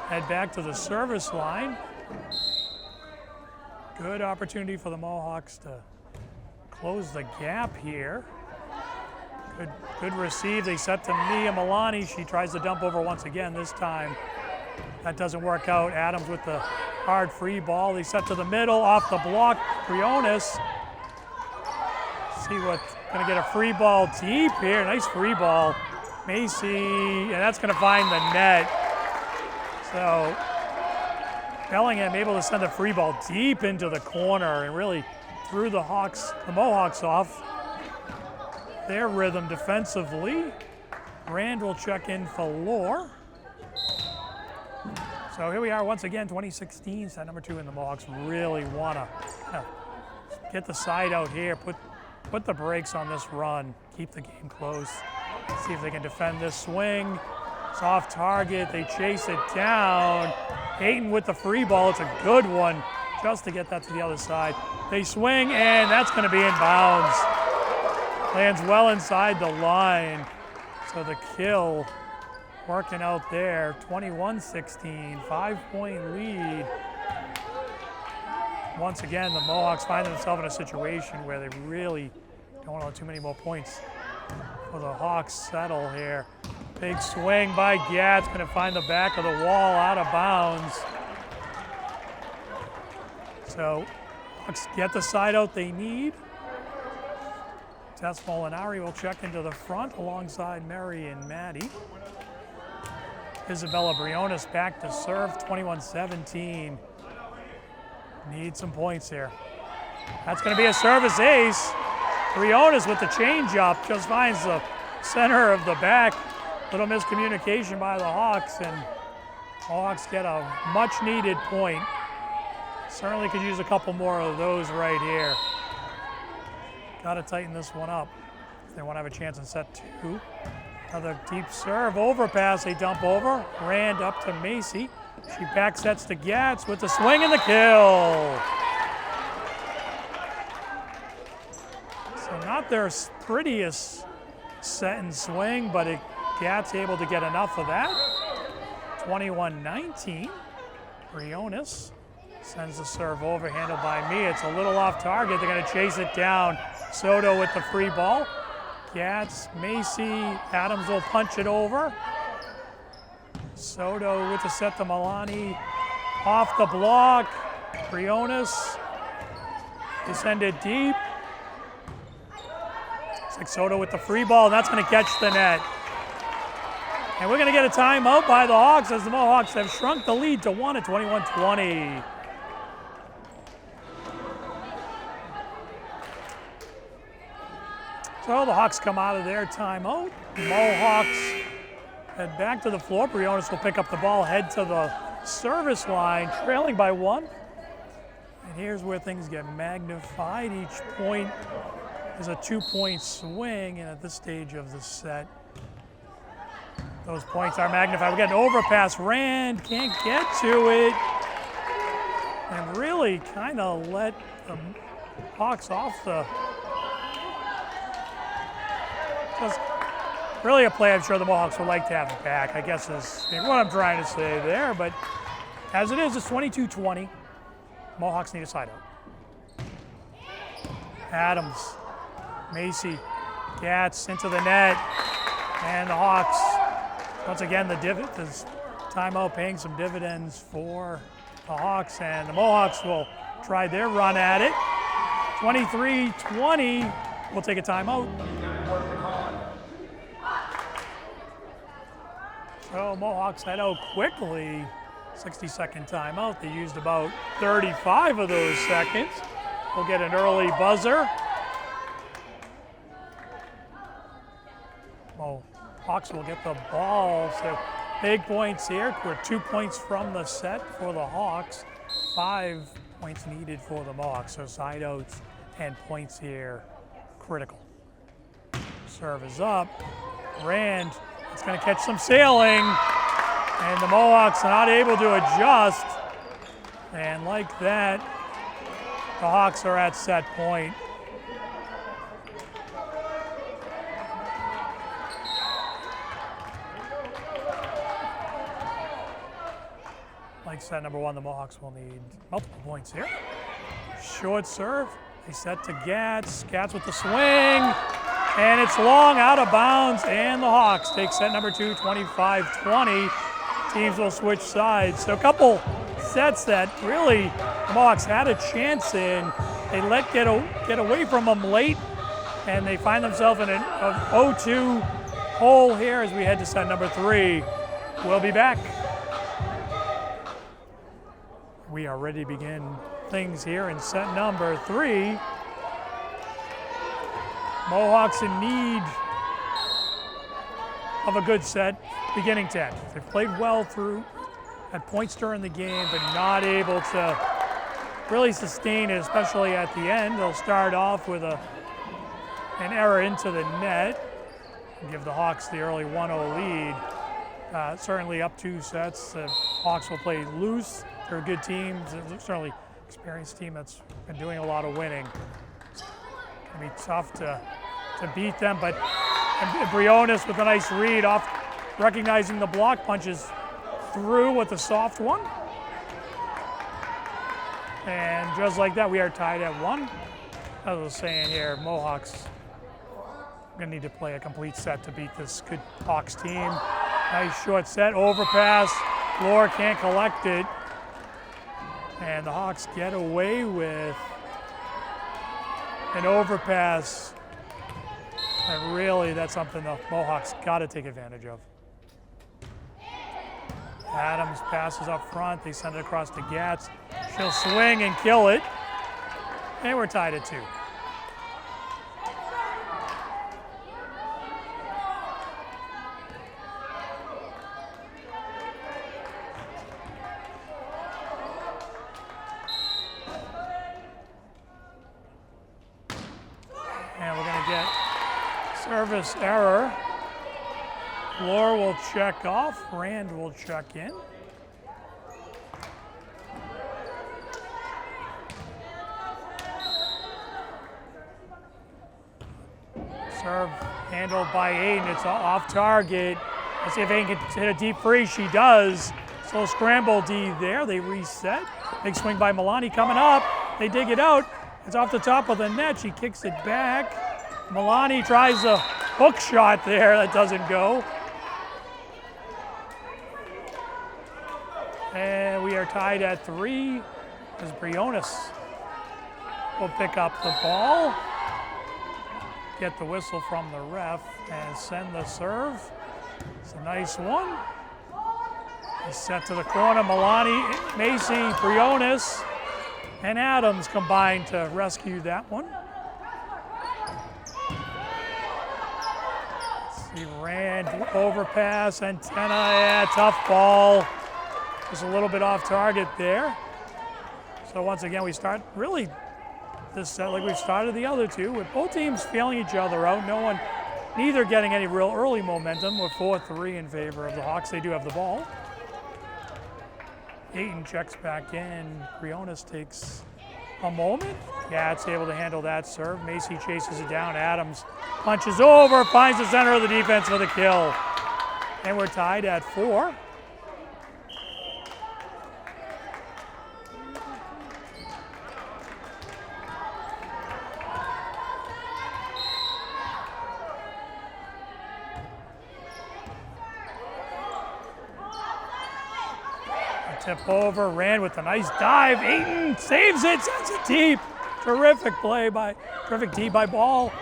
head back to the service line. Good opportunity for the Mohawks to close the gap here. Good receive. They set to Mia Milani. She tries to dump over once again this time. That doesn't work out. Adams with the hard free ball. They set to the middle, off the block. Briones. See what's going to get a free ball deep here. Nice free ball. Macy, and that's going to find the net. So Bellingham able to send a free ball deep into the corner and really threw the Mohawks off their rhythm defensively. Rand will check in for Lohr. So here we are once again, 2016, set number 2, and the Mohawks really want to get the side out here, put the brakes on this run, keep the game close. See if they can defend this swing. It's off target. They chase it down. Ayton with the free ball. It's a good one just to get that to the other side. They swing, and that's going to be in bounds. Lands well inside the line. So the kill working out there. 21-16, 5-point lead. Once again, the Mohawks find themselves in a situation where they really don't allow too many more points. For the Hawks settle here. Big swing by Gatz, going to find the back of the wall, out of bounds. So Hawks get the side out they need. Tess Molinari will check into the front alongside Mary and Maddie. Isabella Briones back to serve, 21-17. Need some points here. That's going to be a service ace. Briones with the changeup just finds the center of the back. Little miscommunication by the Hawks, and Hawks get a much-needed point. Certainly could use a couple more of those right here. Got to tighten this one up if they want to have a chance in set 2. Another deep serve, overpass, they dump over. Rand up to Macy. She back sets to Gatz with the swing and the kill. So not their prettiest set and swing, but Gatz able to get enough of that. 21-19. Briones sends the serve over, handled by me. It's a little off target. They're going to chase it down. Soto with the free ball. Gatz, Macy, Adams will punch it over. Soto with the set to Milani. Off the block. Briones. They send it deep. Looks like Soto with the free ball, and that's going to catch the net. And we're going to get a timeout by the Hawks as the Mohawks have shrunk the lead to 1 at 21-20. So the Hawks come out of their timeout. Mohawks head back to the floor. Briones will pick up the ball, head to the service line, trailing by 1. And here's where things get magnified. Each point is a 2-point swing, and at this stage of the set, those points are magnified. We got an overpass. Rand can't get to it, and really kind of let the Hawks off the. Just really a play I'm sure the Mohawks would like to have back, I guess is what I'm trying to say there. But as it is, it's 22-20. Mohawks need a side out. Adams, Macy, Gatz into the net, and the Hawks, once again, the timeout paying some dividends for the Hawks, and the Mohawks will try their run at it. 23-20, we'll take a timeout. So Mohawks head out quickly. 60-second timeout. They used about 35 of those seconds. We'll get an early buzzer. Hawks will get the ball. So big points here. We're 2 points from the set for the Hawks. 5 points needed for the Mohawks. So side outs and points here critical. Serve is up. Rand, it's going to catch some sailing. And the Mohawks are not able to adjust. And like that, the Hawks are at set point. Like set number 1, the Mohawks will need multiple points here. Short serve. They set to Gatz. Gatz with the swing. And it's long, out of bounds. And the Hawks take set number 2, 25-20. Teams will switch sides. So a couple sets that really the Mohawks had a chance in. They let get away from them late, and they find themselves in an 0-2 hole here as we head to set number 3. We'll be back. We are ready to begin things here in set number 3. Mohawks in need of a good set, beginning 10. They've played well through, had points during the game, but not able to really sustain it, especially at the end. They'll start off with an error into the net and give the Hawks the early 1-0 lead. Certainly up 2 sets. The Hawks will play loose. They're a good team, certainly experienced team that's been doing a lot of winning. It's going to be tough to beat them, but Briones with a nice read off, recognizing the block, punches through with a soft one. And just like that, we are tied at 1. As I was saying here, Mohawks are going to need to play a complete set to beat this good Hawks team. Nice short set, overpass. Lohr can't collect it. And the Hawks get away with an overpass. And really, that's something the Mohawks got to take advantage of. Adams passes up front. They send it across to Gatz. She'll swing and kill it. And we're tied at 2. And we're going to get service error. Lohr will check off. Rand will check in. Serve handled by Aiden. It's off target. Let's see if Aiden can hit a deep free. She does. Slow scramble D there. They reset. Big swing by Milani coming up. They dig it out. It's off the top of the net. She kicks it back. Milani tries a hook shot there. That doesn't go. And we are tied at 3 as Briones will pick up the ball. get the whistle from the ref and send the serve. It's a nice one. He's set to the corner. Milani, Macy, Briones, and Adams combined to rescue that one. He ran, overpass, antenna, yeah, tough ball. Just a little bit off target there. So once again, we start really this set like we've started the other two, with both teams feeling each other out. Neither getting any real early momentum. We're 4-3 in favor of the Hawks. They do have the ball. Ayton checks back in. Briones takes a moment. Yeah, it's able to handle that serve. Macy chases it down. Adams punches over, finds the center of the defense for the kill. And we're tied at 4. Tip over, ran with a nice dive. Ayton saves it, sends it deep. Terrific D by Ball.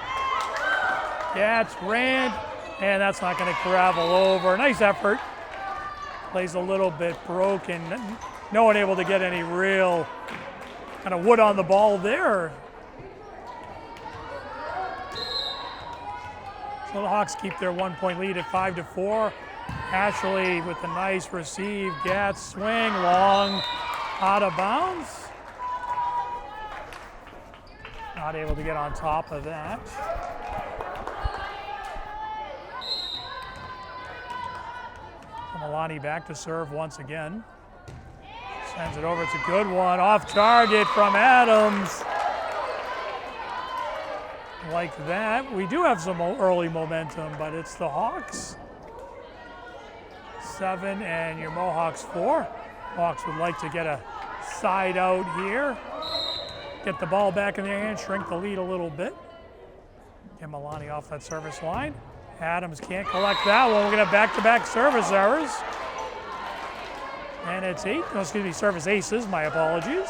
Yeah, it's Rand, and that's not going to travel over. Nice effort. Plays a little bit broken. No one able to get any real kind of wood on the ball there. So the Hawks keep their 1-point lead at 5-4. Ashley with a nice receive, Gatz swing, long, out of bounds. Not able to get on top of that. Milani back to serve once again. Sends it over, it's a good one. Off target from Adams. Like that. We do have some early momentum, but it's the Hawks. 7 and your Mohawks 4. Hawks would like to get a side out here. Get the ball back in their hands, shrink the lead a little bit. Get Milani off that service line. Adams can't collect that one. We're going to back-to-back service errors. And it's service aces, my apologies.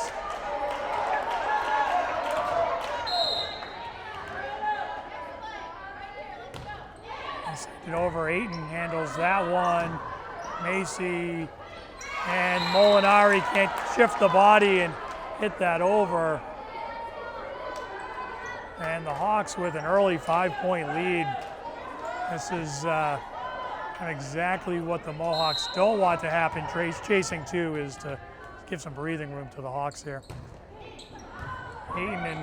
Send it over, Ayton handles that one. Macy and Molinari can't shift the body and hit that over. And the Hawks with an early 5-point lead. This is exactly what the Mohawks don't want to happen. Chasing 2 is to give some breathing room to the Hawks here. Ayton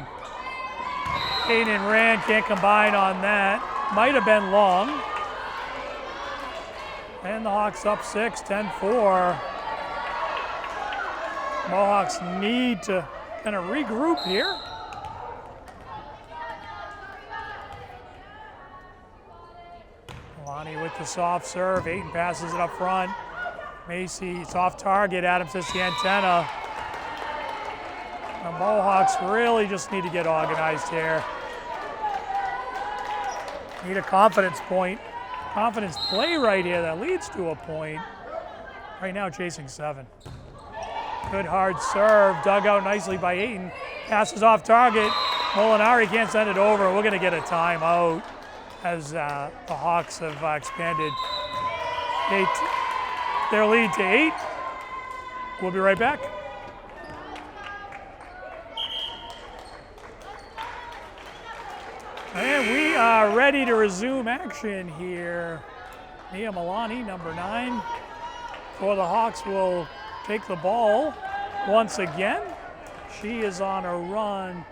and Rand can't combine on that. Might have been long. And the Hawks up 6, 10-4. Mohawks need to kind of regroup here. Milani with the soft serve. Ayton passes it up front. Macy, it's off target. Adams hits the antenna. The Mohawks really just need to get organized here. Need a confidence play right here that leads to a point. Right now chasing 7. Good hard serve, dug out nicely by Ayton. Passes off target. Molinari can't send it over. We're going to get a timeout as the Hawks have expanded their lead to 8. We'll be right back. And we are ready to resume action here. Nia Milani, number 9, for the Hawks, will take the ball once again. She is on a run.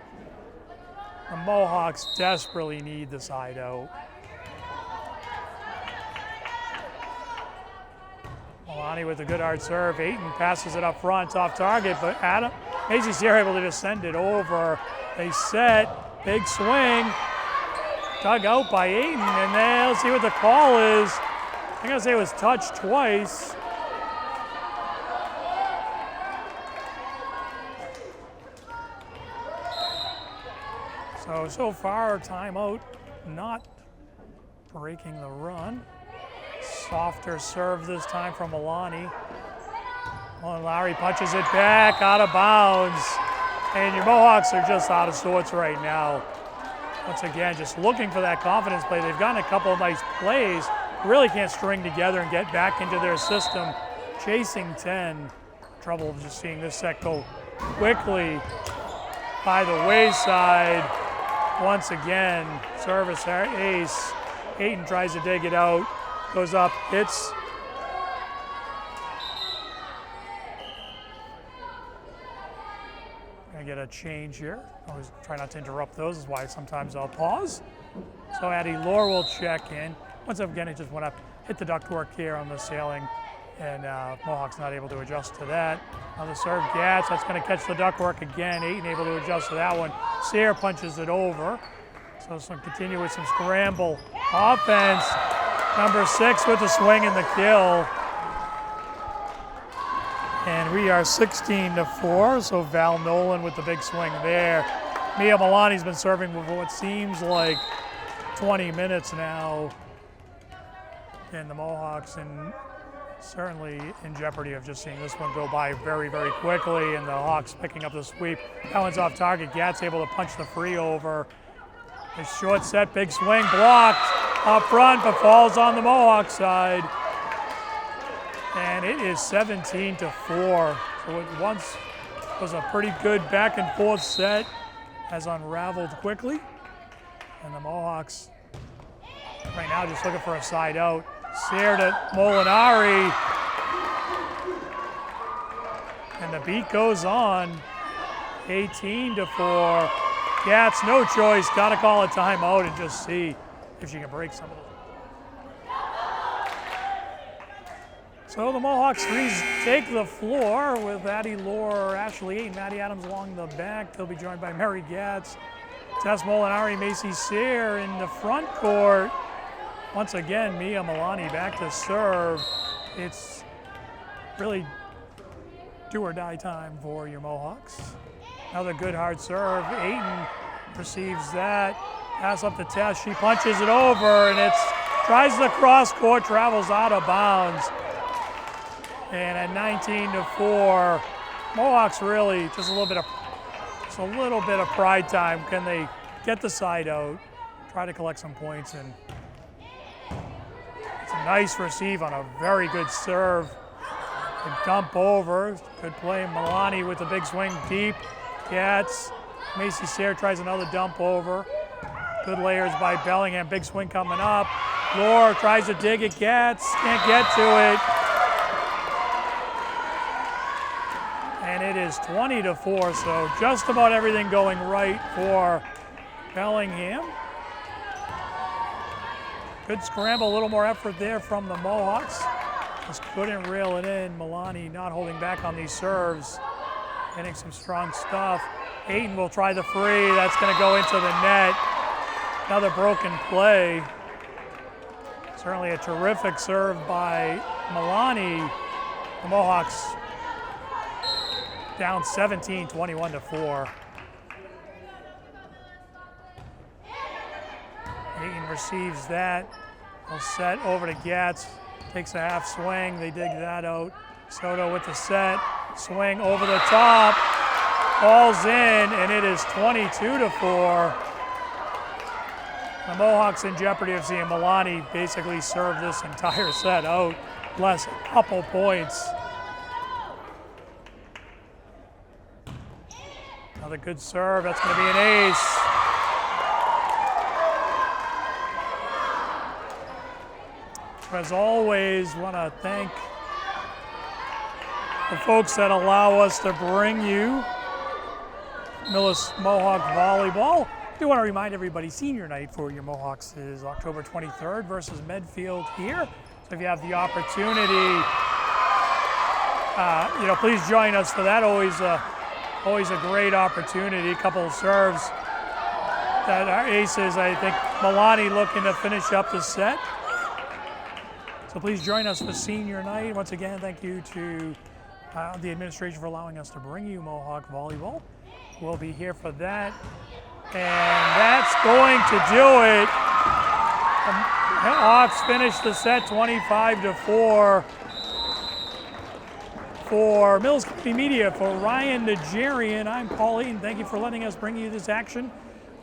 The Mohawks desperately need the side out. Milani with a good hard serve. Ayton passes it up front, off target, but Macy's here able to just send it over. They set, big swing. Dug out by Ayton, and then let's see what the call is. I'm going to say it was touched twice. So far, timeout not breaking the run. Softer serve this time from Milani. Lowry punches it back, out of bounds. And your Mohawks are just out of sorts right now. Once again, just looking for that confidence play. They've gotten a couple of nice plays, really can't string together and get back into their system. Chasing 10. Trouble just seeing this set go quickly by the wayside. Once again, service ace. Hayton tries to dig it out, goes up, hits. Gonna get a change here. Always try not to interrupt those, is why sometimes I'll pause. So Addie Lore will check in. Once again, it just went up, hit the ductwork here on the sailing, and Mohawk's not able to adjust to that. Another serve, Gatz, that's gonna catch the ductwork again. Ayton able to adjust to that one. Sayre punches it over. So some continue with some scramble offense. Number 6 with the swing and the kill. And we are 16-4, so Val Nolan with the big swing there. Mia Milani's been serving for what seems like 20 minutes now. And the Mohawks certainly in jeopardy of just seeing this one go by very, very quickly, and the Hawks picking up the sweep. That one's off target. Gatz able to punch the free over. A short set, big swing, blocked up front, but falls on the Mohawk side. And it is 17-4. So it once was a pretty good back and forth set, has unraveled quickly. And the Mohawks right now just looking for a side out. Sayre to Molinari. And the beat goes on. 18-4. Gatz, no choice. Got to call a timeout and just see if she can break some of it. So the Mohawks take the floor with Addie Lore, Ashley Ayton, Maddie Adams along the back. They'll be joined by Mary Gatz, Tess Molinari, Macy Sayre in the front court. Once again, Mia Milani back to serve. It's really do or die time for your Mohawks. Another good hard serve. Ayton receives that. Pass up to Tess. She punches it over, and tries the cross court, travels out of bounds. And at 19-4, Mohawks really just a little bit of pride time. Can they get the side out, try to collect some points, and it's a nice receive on a very good serve. A dump over, good play. Milani with the big swing deep. Gatz, Macy Sayre tries another dump over. Good layers by Bellingham, big swing coming up. Lore tries to dig it, Gatz, can't get to it. And it is 20-4, so just about everything going right for Bellingham. Good scramble, a little more effort there from the Mohawks. Just couldn't reel it in. Milani not holding back on these serves. Hitting some strong stuff. Ayton will try the free. That's going to go into the net. Another broken play. Certainly a terrific serve by Milani. The Mohawks down 17, 21-4. Ayton receives that. Will set over to Gatz. Takes a half swing. They dig that out. Soto with the set. Swing over the top. Falls in, and it is 22-4. The Mohawks in jeopardy of seeing Milani basically serve this entire set out, less a couple points. Another good serve, that's going to be an ace. As always, want to thank the folks that allow us to bring you Millis Mohawk Volleyball. I do want to remind everybody, senior night for your Mohawks is October 23rd versus Medfield here. So if you have the opportunity, please join us for that. Always a great opportunity. A couple of serves that are aces. I think Milani looking to finish up the set. So please join us for senior night. Once again, thank you to the administration for allowing us to bring you Mohawk Volleyball. We'll be here for that. And that's going to do it. The Hawks finish the set 25-4. For Mills Community Media, for Ryan Najarian, I'm Paul Eaton. Thank you for letting us bring you this action.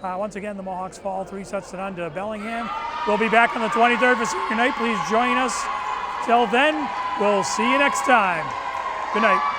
Once again, the Mohawks fall 3-0 to Bellingham. We'll be back on the 23rd for senior night. Please join us. Till then, we'll see you next time. Good night.